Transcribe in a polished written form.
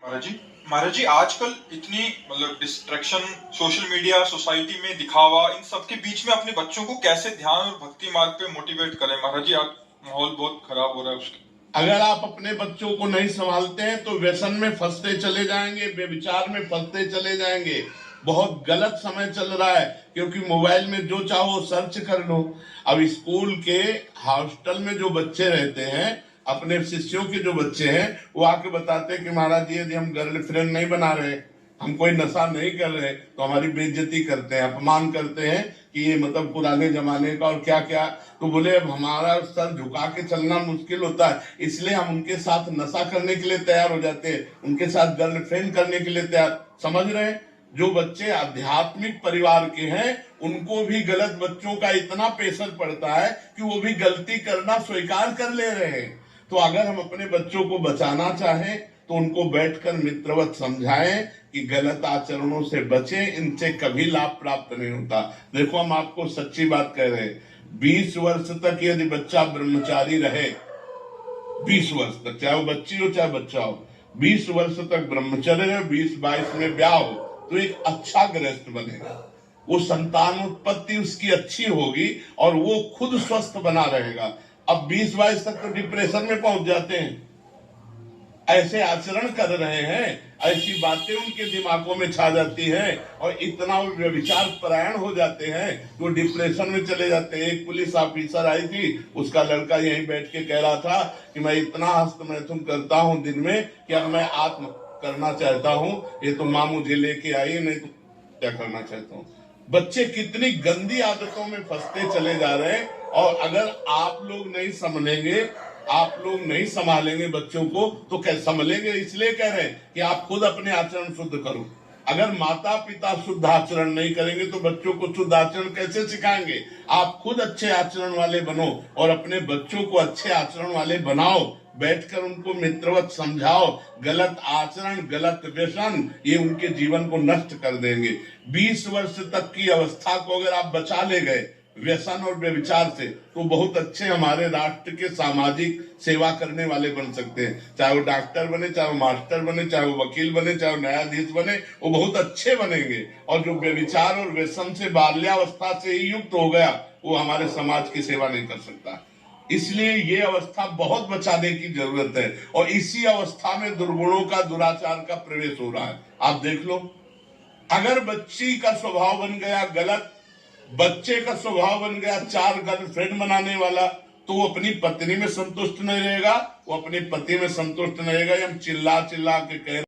महाराज जी, महाराज जी, आजकल इतनी मतलब डिस्ट्रैक्शन, सोशल मीडिया, सोसाइटी में दिखावा, इन सब के बीच में अपने बच्चों को कैसे ध्यान और भक्ति मार्ग पे मोटिवेट करें महाराज जी? आज माहौल बहुत खराब हो रहा है उसके। अगर आप अपने बच्चों को नहीं संभालते हैं तो व्यसन में फंसते चले जाएंगे, बेविचार में फंसते चले जाएंगे। बहुत गलत समय चल रहा है, क्योंकि मोबाइल में जो चाहो सर्च कर लो। अब स्कूल के हॉस्टल में जो बच्चे रहते हैं, अपने शिष्यों के जो बच्चे हैं, वो आके बताते हैं कि महाराज जी, यदि हम गर्लफ्रेंड नहीं बना रहे, हम कोई नशा नहीं कर रहे, तो हमारी बेइज्जती करते हैं, अपमान करते हैं कि ये मतलब पुराने जमाने का और क्या क्या। तो बोले अब हमारा सर झुका के चलना मुश्किल होता है, इसलिए हम उनके साथ नशा करने के लिए तैयार हो जाते हैं, उनके साथ गर्लफ्रेंड करने के लिए तैयार। समझ रहे हैं? जो बच्चे आध्यात्मिक परिवार के हैं, उनको भी गलत बच्चों का इतना प्रेशर पड़ता है कि वो भी गलती करना स्वीकार कर ले रहे हैं। तो अगर हम अपने बच्चों को बचाना चाहें तो उनको बैठकर मित्रवत समझाएं कि गलत आचरणों से बचें, इनसे कभी लाभ प्राप्त नहीं होता। देखो, हम आपको सच्ची बात कह रहे हैं, 20 वर्ष तक यदि बच्चा ब्रह्मचारी रहे, 20 वर्ष तक, चाहे वो बच्ची हो चाहे बच्चा हो, 20 वर्ष तक ब्रह्मचर्य है, 20-22 में ब्याह हो, तो एक अच्छा गृहस्थ बनेगा। वो संतान उत्पत्ति उसकी अच्छी होगी और वो खुद स्वस्थ बना रहेगा। अब 20-22 तक तो डिप्रेशन में पहुंच जाते हैं, ऐसे आचरण कर रहे हैं, ऐसी बातें उनके दिमागों में छा जाती हैं और इतना वो विचार परायण हो जाते हैं, वो डिप्रेशन में चले जाते हैं। एक पुलिस ऑफिसर आई थी, उसका लड़का यहीं बैठ के कह रहा था कि मैं इतना हस्तमैथुन करता हूं दिन में कि अब मैं आत्म करना चाहता हूं, ये तो माँ मुझे लेके आई, नहीं तो क्या करना चाहता हूं। बच्चे कितनी गंदी आदतों में फंसते चले जा रहे हैं, और अगर आप लोग नहीं समझेंगे, आप लोग नहीं संभालेंगे बच्चों को, तो कैसे संभलेंगे? इसलिए कह रहे हैं कि आप खुद अपने आचरण शुद्ध करो। अगर माता पिता शुद्ध आचरण नहीं करेंगे तो बच्चों को शुद्ध आचरण कैसे सिखाएंगे? आप खुद अच्छे आचरण वाले बनो और अपने बच्चों को अच्छे आचरण वाले बनाओ। बैठकर उनको मित्रवत समझाओ। गलत आचरण, गलत व्यसन, ये उनके जीवन को नष्ट कर देंगे। 20 वर्ष तक की अवस्था को अगर आप बचा ले गए व्यसन और व्यभिचार से, तो बहुत अच्छे हमारे राष्ट्र के सामाजिक सेवा करने वाले बन सकते हैं। चाहे वो डॉक्टर बने, चाहे वो मास्टर बने, चाहे वो वकील बने, चाहे वो न्यायाधीश बने, वो बहुत अच्छे बनेंगे। और जो व्यभिचार और व्यसन से बाल्यावस्था से ही युक्त हो गया, वो हमारे समाज की सेवा नहीं कर सकता। इसलिए ये अवस्था बहुत बचाने की जरूरत है, और इसी अवस्था में दुर्गुणों का, दुराचार का प्रवेश हो रहा है। आप देख लो, अगर बच्ची का स्वभाव बन गया गलत, बच्चे का स्वभाव बन गया 4 गर्लफ्रेंड बनाने वाला, तो वो अपनी पत्नी में संतुष्ट नहीं रहेगा, वो अपने पति में संतुष्ट नहीं रहेगा। हम चिल्ला चिल्ला के कह